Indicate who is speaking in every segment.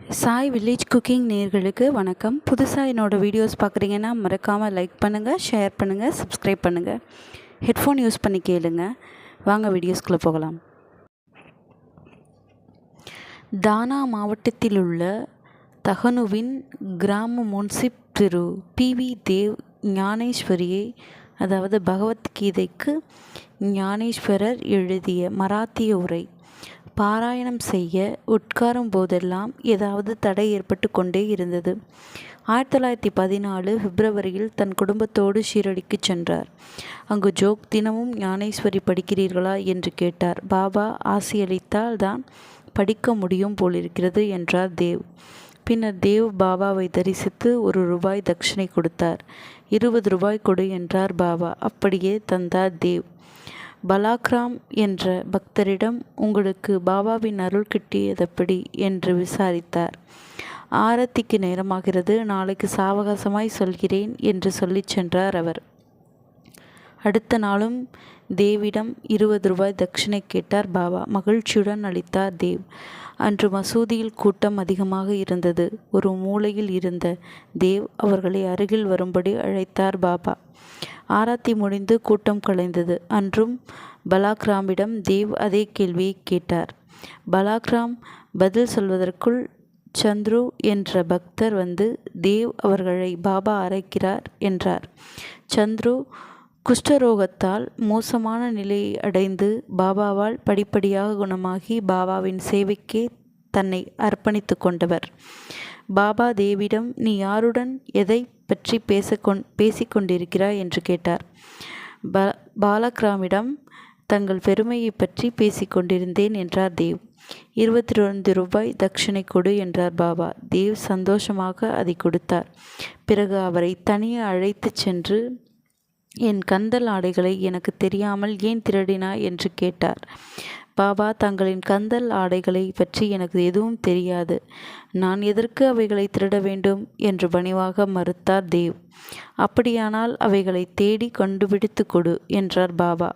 Speaker 1: Sai village cooking நேயர்களுக்கு வணக்கம். புதுசாக என்னோடய வீடியோஸ் பார்க்குறீங்கன்னா மறக்காமல் லைக் பண்ணுங்கள், ஷேர் பண்ணுங்கள், சப்ஸ்கிரைப் பண்ணுங்கள். ஹெட்ஃபோன் யூஸ் பண்ணி கேளுங்க. வாங்க வீடியோஸ்குள்ளே போகலாம். தானா மாவட்டத்தில் உள்ள தகனுவின் கிராம முன்சிப் திரு PV தேவ் ஞானேஸ்வரியை, அதாவது பகவத்கீதைக்கு ஞானேஸ்வரர் எழுதிய மராத்திய உரை பாராயணம் செய்ய உட்காரும் போதெல்லாம் ஏதாவது தடை ஏற்பட்டு கொண்டே இருந்தது. 1914 பிப்ரவரியில் தன் குடும்பத்தோடு ஷீரடிக்கு சென்றார். அங்கு ஜோக் தினமும் ஞானேஸ்வரி படிக்கிறீர்களா என்று கேட்டார். பாபா ஆசியளித்தால் தான் படிக்க முடியும் போலிருக்கிறது என்றார் தேவ். பின்னர் தேவ் பாபாவை தரிசித்து ₹1 தட்சிணை கொடுத்தார். ₹20 கொடு என்றார் பாபா. அப்படியே தந்தார் தேவ். பலாக்ராம் என்ற பக்தரிடம் உங்களுக்கு பாபாவின் அருள் கிட்டியதப்படி என்று விசாரித்தார். ஆரத்திக்கு நேரமாகிறது, நாளைக்கு சாவகாசமாய் சொல்கிறேன் என்று சொல்லி சென்றார் அவர். அடுத்த நாளும் தேவிடம் ₹20 தட்சிணை கேட்டார் பாபா. மகிழ்ச்சியுடன் அளித்தார் தேவ். அன்று மசூதியில் கூட்டம் அதிகமாக இருந்தது. ஒரு மூலையில் இருந்த தேவ் அவர்களை அருகில் வரும்படி அழைத்தார் பாபா. ஆராத்தி முடிந்து கூட்டம் கலைந்தது. அன்றும் பலாக்ராமிடம் தேவ் அதே கேள்வியை கேட்டார். பலாக்ராம் பதில் சொல்வதற்குள் சந்துரு என்ற பக்தர் வந்து தேவ் அவர்களை பாபா அழைக்கிறார் என்றார். சந்துரு குஷ்டரோகத்தால் மோசமான நிலையை அடைந்து பாபாவால் படிப்படியாக குணமாகி பாபாவின் சேவைக்கே தன்னை அர்ப்பணித்து கொண்டவர். பாபா தேவிடம் நீ யாருடன் எதை பற்றி பேசிக்கொண்டிருக்கிறாய் என்று கேட்டார். பாலக்ராமிடம் தங்கள் பெருமையை பற்றி பேசிக்கொண்டிருந்தேன் என்றார் தேவ். ₹22 தட்சிணை கொடு என்றார் பாபா. தேவ் சந்தோஷமாக அதை கொடுத்தார். பிறகு அவரை தனியே அழைத்து சென்று என் கந்தல் ஆடைகளை எனக்கு தெரியாமல் ஏன் திருடினாய் என்று கேட்டார். பாபா தங்களின் கந்தல் ஆடைகளை பற்றி எனக்கு எதுவும் தெரியாது, நான் எதற்கு அவைகளை திருட வேண்டும் என்று பணிவாக மறுத்தார் தேவ். அப்படியானால் அவைகளை தேடி கண்டுபிடித்து கொடு என்றார் பாபா.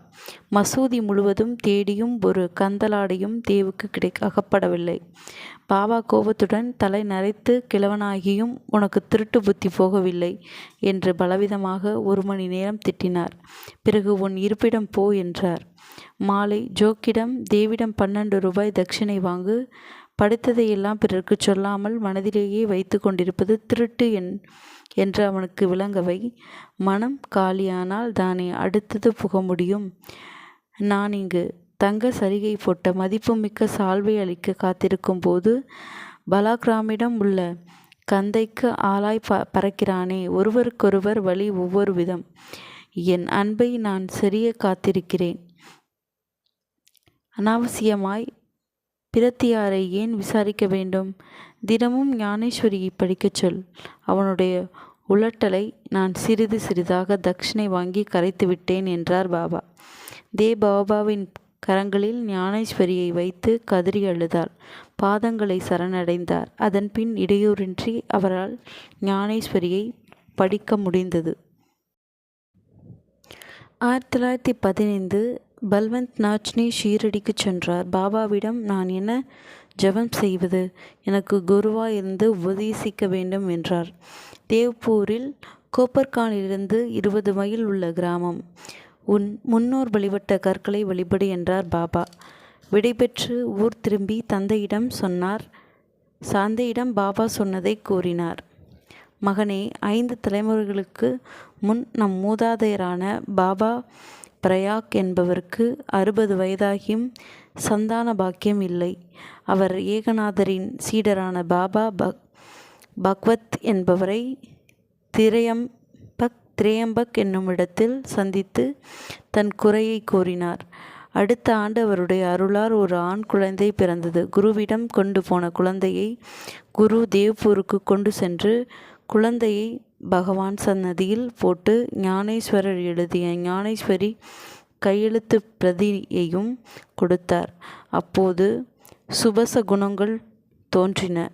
Speaker 1: மசூதி முழுவதும் தேடியும் ஒரு கந்தலாடையும் தேவுக்கு அகப்படவில்லை. பாபா கோபத்துடன் தலை நரைத்து கிழவனாகியும் உனக்கு திருட்டு புத்தி போகவில்லை என்று பலவிதமாக 1 மணி நேரம் திட்டினார். பிறகு உன் இருப்பிடம் போ என்றார். மாலை ஜோக்கிடம் தேவிடம் ₹12 தட்சிணை வாங்கு, படித்ததையெல்லாம் பிறருக்கு சொல்லாமல் மனதிலேயே வைத்து கொண்டிருப்பது திருட்டு என்று அவனுக்கு விளங்கவை. மனம் காலியானால் தானே அடுத்தது புக முடியும். நான் இங்கு தங்க சரிகை போட்ட மதிப்புமிக்க சால்வை அளிக்க காத்திருக்கும் போது பலாக்ராமிடம் உள்ள கந்தைக்கு ஆளாய் பறக்கிறானே. ஒருவருக்கொருவர் வழி ஒவ்வொரு விதம். என் அன்பை நான் செறிய காத்திருக்கிறேன். அனாவசியமாய் பிரத்தியாரை ஏன் விசாரிக்க வேண்டும்? தினமும் ஞானேஸ்வரியை படிக்கச் சொல். அவனுடைய உலட்டலை நான் சிறிது சிறிதாக தட்சிணை வாங்கி கரைத்து விட்டேன் என்றார் பாபா. பாபாவின் கரங்களில் ஞானேஸ்வரியை வைத்து கதறி அழுதாள். பாதங்களை சரணடைந்தார். அதன் பின் இடையூறின்றி அவரால் ஞானேஸ்வரியை படிக்க முடிந்தது. 1915 பல்வந்த் நாச்னே ஷீரடிக்கு சென்றார். பாபாவிடம் நான் என்ன ஜபம் செய்வது? எனக்கு குருவாயிருந்து உபதேசிக்க வேண்டும் என்றார். தேவ்பூரில் கோப்பர்கானிலிருந்து 20 மைல் உள்ள கிராமம். உன் முன்னோர் வழிபட்ட கற்களை வழிபடு என்றார் பாபா. விடைபெற்று ஊர் திரும்பி தந்தையிடம் சொன்னார். சாந்தையிடம் பாபா சொன்னதை கூறினார். மகனே, 5 தலைமுறைகளுக்கு முன் நம் மூதாதையரான பாபா பிரயாக் என்பவருக்கு 60 வயதாகியும் சந்தான பாக்கியம் இல்லை. அவர் ஏகநாதரின் சீடரான பாபா பக்வத் என்பவரை திரையம்பக் என்னும் இடத்தில் சந்தித்து தன் குறையை கூறினார். அடுத்த ஆண்டு அவருடைய அருளால் ஒரு ஆண் குழந்தை பிறந்தது. குருவிடம் கொண்டு போன குழந்தையை குரு தேவ்பூருக்கு கொண்டு சென்று குழந்தையை பகவான் சன்னதியில் போட்டு ஞானேஸ்வரர் எழுதிய ஞானேஸ்வரி கையெழுத்து பிரதியையும் கொடுத்தார். அப்போது சுபச குணங்கள் தோன்றின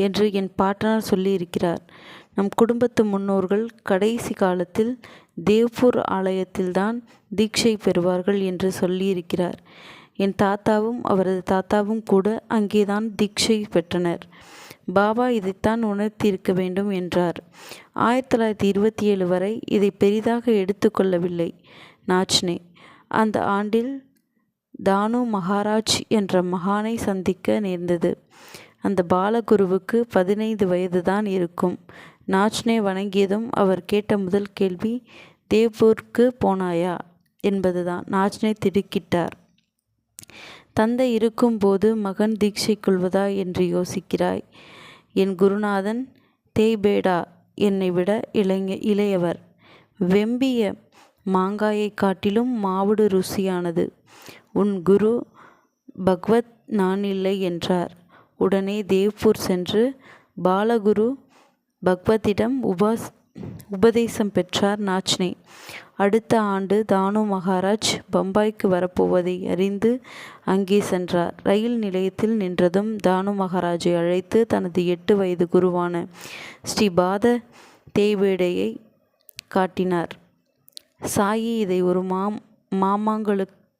Speaker 1: என்று என் பாட்டனார் சொல்லியிருக்கிறார். நம் குடும்பத்து முன்னோர்கள் கடைசி காலத்தில் தேவ்பூர் ஆலயத்தில்தான் தீட்சை பெறுவார்கள் என்று சொல்லியிருக்கிறார். என் தாத்தாவும் அவரது தாத்தாவும் கூட அங்கேதான் தீட்சை பெற்றனர். பாபா இதைத்தான் உணர்த்தியிருக்க வேண்டும் என்றார். 1927 வரை இதை பெரிதாக எடுத்துக்கொள்ளவில்லை நாச்னே. அந்த ஆண்டில் தானு மகாராஜ் என்ற மகானை சந்திக்க நேர்ந்தது. அந்த பாலகுருவுக்கு 15 வயதுதான் இருக்கும். நாச்னே வணங்கியதும் அவர் கேட்ட முதல் கேள்வி, தேவ்பூருக்கு போனாயா என்பதுதான். நாச்னே திடுக்கிட்டார். தந்தை இருக்கும்போது மகன் தீட்சை கொள்வதா என்று யோசிக்கிறாய். என் குருநாதன் தேய்பேடா என்னை விட இளையவர். வெம்பிய மாங்காயை காட்டிலும் மாவுடு ருசியானது. உன் குரு பகவத் நான் இல்லை என்றார். உடனே தேவ்பூர் சென்று பாலகுரு பகவத்திடம் உபதேசம் பெற்றார் நாச்னே. அடுத்த ஆண்டு தானு மகாராஜ் பம்பாய்க்கு வரப்போவதை அறிந்து அங்கே சென்றார். ரயில் நிலையத்தில் நின்றதும் தானு மகாராஜை அழைத்து தனது 8 வயது குருவான ஸ்ரீபாத தேய்வேடையை காட்டினார். சாயி இதை ஒரு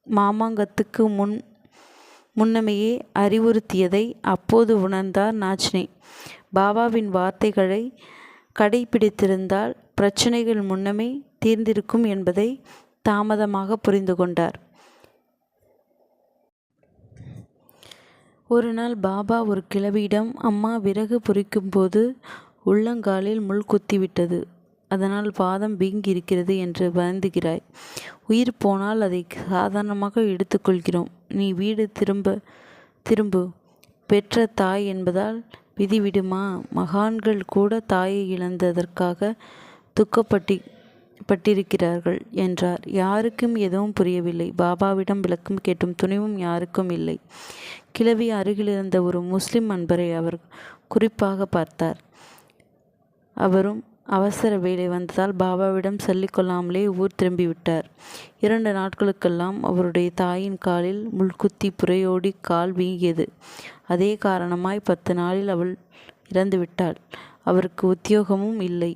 Speaker 1: மாமாங்கத்துக்கு முன்னமையே அறிவுறுத்தியதை அப்போது உணர்ந்தார் நாச்னே. பாபாவின் வார்த்தைகளை கடைபிடித்திருந்தால் பிரச்சனைகள் முன்னமே தீர்ந்திருக்கும் என்பதை தாமதமாக புரிந்து கொண்டார். ஒரு நாள் பாபா ஒரு கிழவியிடம், அம்மா விறகு பொரிக்கும்போது உள்ளங்காலில் முள் குத்திவிட்டது, அதனால் பாதம் வீங்கி இருக்கிறது என்று வருந்துகிறாய். உயிர் போனால் அதை சாதாரணமாக எடுத்துக்கொள்கிறோம். நீ வீடு திரும்பு. பெற்ற தாய் என்பதால் விதிவிடுமா? மகான்கள் கூட தாயை இழந்ததற்காக துக்கப்பட்டிருக்கிறார்கள் என்றார். யாருக்கும் எதுவும் புரியவில்லை. பாபாவிடம் விளக்கம் கேட்டும் துணிவும் யாருக்கும் இல்லை. கிழவி அருகிலிருந்த ஒரு முஸ்லிம் நண்பரை அவர் குறிப்பாக பார்த்தார். அவரும் அவசர வேலை வந்ததால் பாபாவிடம் சொல்லிக்கொள்ளாமலே ஊர் திரும்பிவிட்டார். 2 நாட்களுக்கெல்லாம் அவருடைய தாயின் காலில் முள்குத்தி புரையோடி கால் வீங்கியது. அதே காரணமாய் 10 நாளில் அவள் இறந்துவிட்டாள். அவருக்கு உத்தியோகமும் இல்லை.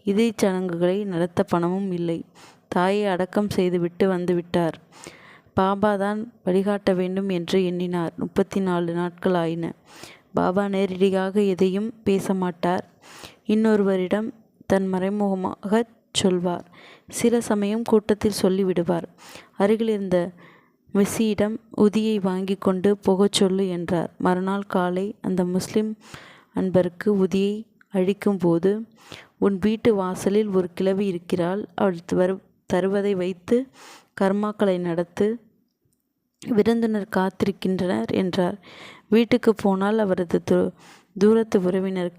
Speaker 1: இறுதிச் சடங்குகளை நடத்த பணமும் இல்லை. தாயை அடக்கம் செய்துவிட்டு வந்துவிட்டார். பாபா தான் வழிகாட்ட வேண்டும் என்று எண்ணினார். 34 நாட்கள் ஆயின. பாபா நேரடியாக எதையும் பேச மாட்டார். இன்னொருவரிடம் தன் மறைமுகமாக சொல்வார். சில சமயம் கூட்டத்தில் சொல்லிவிடுவார். அருகில் இருந்த மிஸ்ஸியிடம் உதியை வாங்கி கொண்டு போகச் சொல்லு என்றார். மறுநாள் காலை அந்த முஸ்லிம் அன்பருக்கு உதியை அழிக்கும்போது, உன் வீட்டு வாசலில் ஒரு கிழவி இருக்கிறாள், அவள் தருவதை வைத்து கர்மாக்களை நடத்து, விருந்தினர் காத்திருக்கின்றனர் என்றார். வீட்டுக்கு போனால் அவரது தூரத்து உறவினர்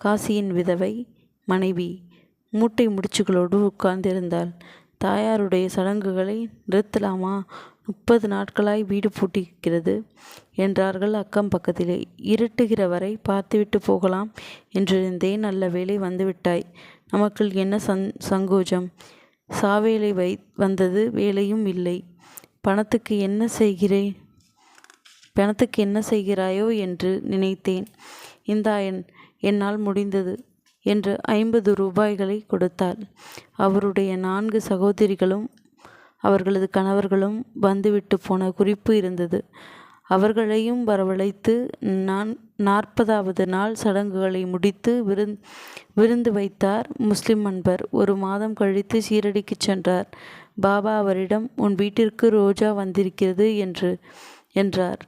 Speaker 1: காசியின் விதவை மனைவி மூட்டை முடிச்சுகளோடு உட்கார்ந்திருந்தாள். தாயாருடைய சடங்குகளை நிறுத்தலாமா? 30 நாட்களாய் வீடு பூட்டியிருக்கிறது என்றார்கள் அக்கம் பக்கத்திலே. இருட்டுகிற வரை பார்த்துவிட்டு போகலாம் என்றிருந்தேன். நல்ல வேளை வந்துவிட்டாய். நமக்குள் என்ன சங்கோஜம்? சாவேலை வந்தது, வேலையும் இல்லை. பணத்துக்கு என்ன செய்கிறாயோ என்று நினைத்தேன். இந்தா என்னால் முடிந்தது என்று 50 ரூபாய்களை கொடுத்தாள். அவருடைய 4 சகோதரிகளும் அவர்களது கணவர்களும் வந்துவிட்டு போன குறிப்பு இருந்தது. அவர்களையும் வரவழைத்து 40வது நாள் சடங்குகளை முடித்து விருந்து வைத்தார் முஸ்லிம் அன்பர். 1 மாதம் கழித்து சீரடிக்கு சென்றார். பாபா அவரிடம், உன் வீட்டிற்கு ரோஜா வந்திருக்கிறது என்றார்.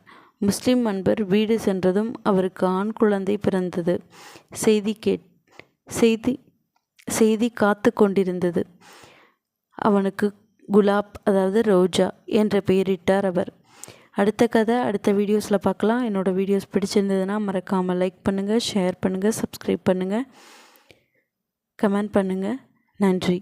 Speaker 1: முஸ்லிம் அன்பர் வீடு சென்றதும் அவருக்கு ஆண் குழந்தை பிறந்தது. செய்தி காத்து கொண்டிருந்தது. அவனுக்கு குலாப், அதாவது ரோஜா என்ற பெயரிட்டார் அவர். அடுத்த கதை அடுத்த வீடியோஸில் பார்க்கலாம். என்னோடய வீடியோஸ் பிடிச்சிருந்ததுன்னா மறக்காமல் லைக் பண்ணுங்கள், ஷேர் பண்ணுங்கள், சப்ஸ்கிரைப் பண்ணுங்கள், கமெண்ட் பண்ணுங்கள். நன்றி.